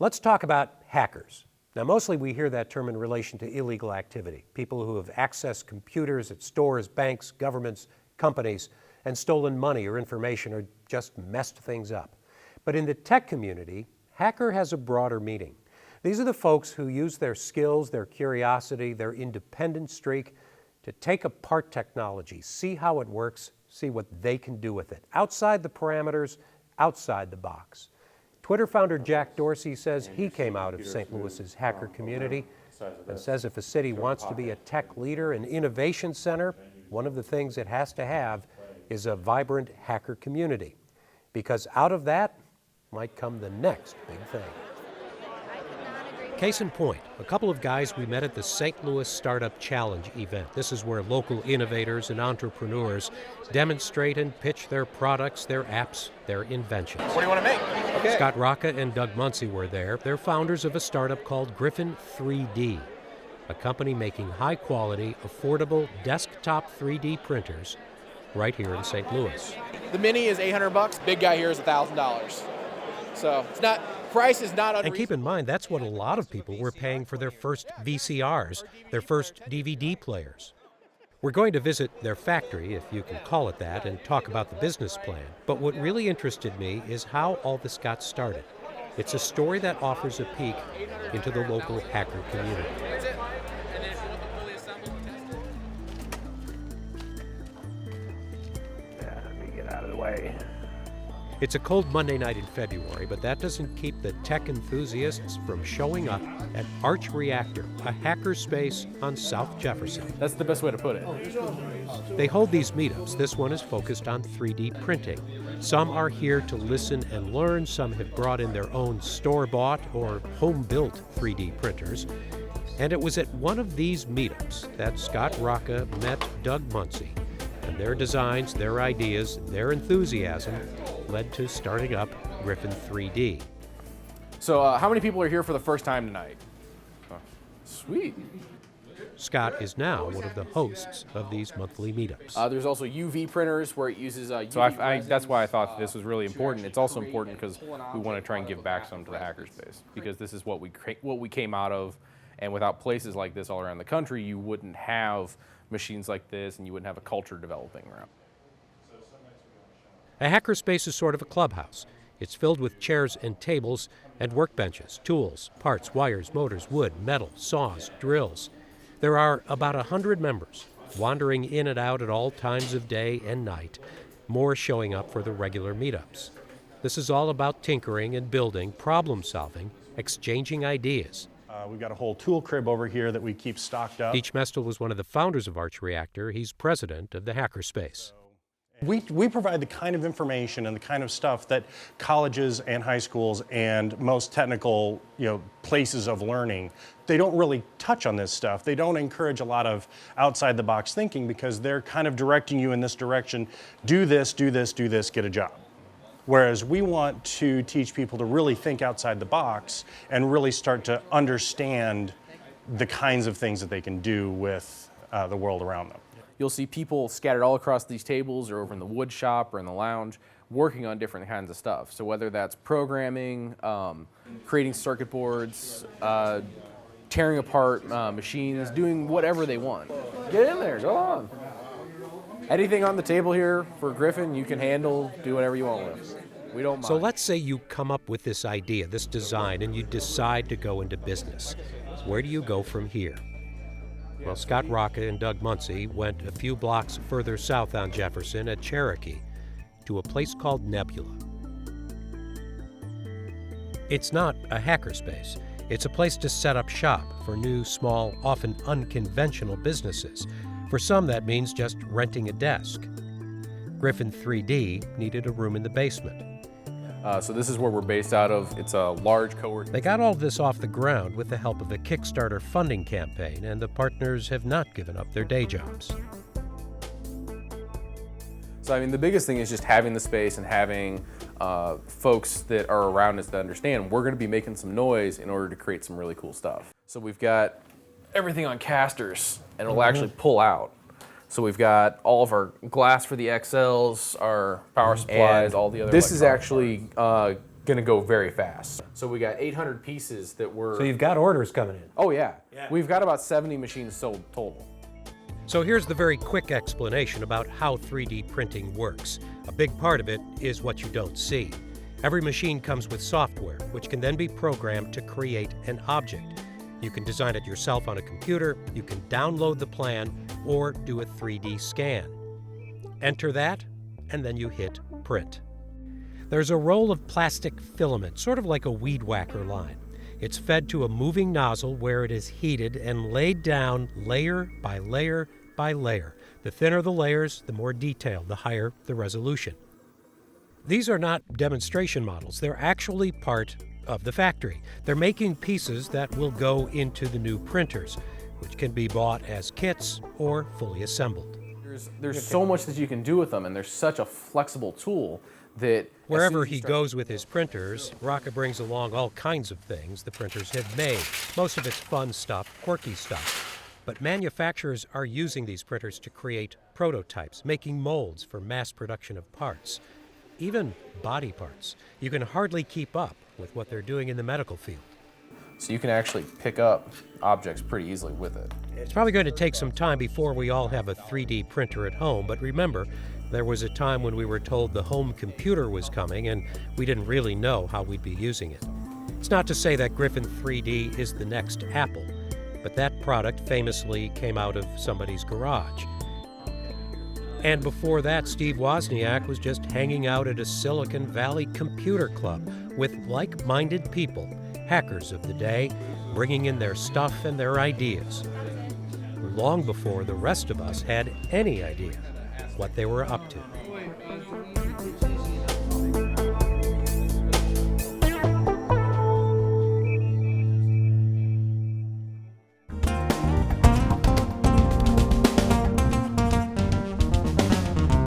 Let's talk about hackers. Now, mostly we hear that term in relation to illegal activity, people who have accessed computers at stores, banks, governments, companies, and stolen money or information or just messed things up. But in the tech community, hacker has a broader meaning. These are the folks who use their skills, their curiosity, their independent streak to take apart technology, see how it works, see what they can do with it, outside the parameters, outside the box. Twitter founder Jack Dorsey says he came out of St. Louis's hacker community and says if a city wants to be a tech leader, an innovation center, one of the things it has to have is a vibrant hacker community, because out of that might come the next big thing. Case in point, a couple of guys we met at the St. Louis Startup Challenge event. This is where local innovators and entrepreneurs demonstrate and pitch their products, their apps, their inventions. What do you want to make? Okay. Scott Rocca and Doug Muncie were there. They're founders of a startup called Griffin 3D, a company making high-quality, affordable desktop 3D printers right here in St. Louis. The mini is $800. Big guy here is $1,000. So it's not. Price is not unreasonable. And keep in mind, that's what a lot of people were paying for their first VCRs, their first DVD players. We're going to visit their factory, if you can call it that, and talk about the business plan. But what really interested me is how all this got started. It's a story that offers a peek into the local hacker community. Let me get out of the way. It's a cold Monday night in February, but that doesn't keep the tech enthusiasts from showing up at Arch Reactor, a hackerspace on South Jefferson. That's the best way to put it. They hold these meetups. This one is focused on 3D printing. Some are here to listen and learn. Some have brought in their own store-bought or home-built 3D printers. And it was at one of these meetups that Scott Rocca met Doug Muncie. And their designs, their ideas, their enthusiasm led to starting up Griffin 3D. So how many people are here for the first time tonight? Sweet. Scott is now one of the hosts of these monthly meetups. There's also UV printers where it uses UV. So that's why I thought this was really important. It's also important because we want to try and give back some to the hackerspace, because this is what we came out of, and without places like this all around the country, you wouldn't have machines like this, and you wouldn't have a culture developing around. A hackerspace is sort of a clubhouse. It's filled with chairs and tables and workbenches, tools, parts, wires, motors, wood, metal, saws, drills. There are about 100 members, wandering in and out at all times of day and night, more showing up for the regular meetups. This is all about tinkering and building, problem solving, exchanging ideas. We've got a whole tool crib over here that we keep stocked up. Deech Mestel was one of the founders of Arch Reactor. He's president of the hackerspace. We provide the kind of information and the kind of stuff that colleges and high schools and most technical, places of learning, they don't really touch on this stuff. They don't encourage a lot of outside the box thinking because they're kind of directing you in this direction. Do this, do this, do this, get a job. Whereas we want to teach people to really think outside the box and really start to understand the kinds of things that they can do with the world around them. You'll see people scattered all across these tables or over in the wood shop or in the lounge working on different kinds of stuff. So whether that's programming, creating circuit boards, tearing apart machines, doing whatever they want. Get in there, go on. Anything on the table here for Griffin, you can handle, do whatever you want with. We don't mind. So let's say you come up with this idea, this design, and you decide to go into business. Where do you go from here? Well, Scott Rocca and Doug Muncie went a few blocks further south on Jefferson at Cherokee to a place called Nebula. It's not a hackerspace. It's a place to set up shop for new, small, often unconventional businesses. For some, that means just renting a desk. Griffin 3D needed a room in the basement. So this is where we're based out of. It's a large co-working. They got all of this off the ground with the help of a Kickstarter funding campaign, and the partners have not given up their day jobs. So the biggest thing is just having the space and having folks that are around us that understand we're going to be making some noise in order to create some really cool stuff. So we've got everything on casters, and it'll actually pull out. So we've got all of our glass for the XLs, our power supplies, all the other. This is actually going going to go very fast. So we got 800 pieces that were... So you've got orders coming in. Oh yeah. We've got about 70 machines sold total. So here's the very quick explanation about how 3D printing works. A big part of it is what you don't see. Every machine comes with software, which can then be programmed to create an object. You can design it yourself on a computer, you can download the plan, or do a 3D scan. Enter that, and then you hit print. There's a roll of plastic filament, sort of like a weed whacker line. It's fed to a moving nozzle where it is heated and laid down layer by layer by layer. The thinner the layers, the more detailed, the higher the resolution. These are not demonstration models. They're actually part of the factory. They're making pieces that will go into the new printers, which can be bought as kits or fully assembled. There's so much that you can do with them, and they're such a flexible tool that Wherever he goes with his printers, Rocca brings along all kinds of things the printers have made. Most of it's fun stuff, quirky stuff. But manufacturers are using these printers to create prototypes, making molds for mass production of parts. Even body parts. You can hardly keep up with what they're doing in the medical field. So you can actually pick up objects pretty easily with it. It's probably going to take some time before we all have a 3D printer at home, but remember, there was a time when we were told the home computer was coming and we didn't really know how we'd be using it. It's not to say that Griffin 3D is the next Apple, but that product famously came out of somebody's garage. And before that, Steve Wozniak was just hanging out at a Silicon Valley computer club with like-minded people, hackers of the day, bringing in their stuff and their ideas, long before the rest of us had any idea what they were up to.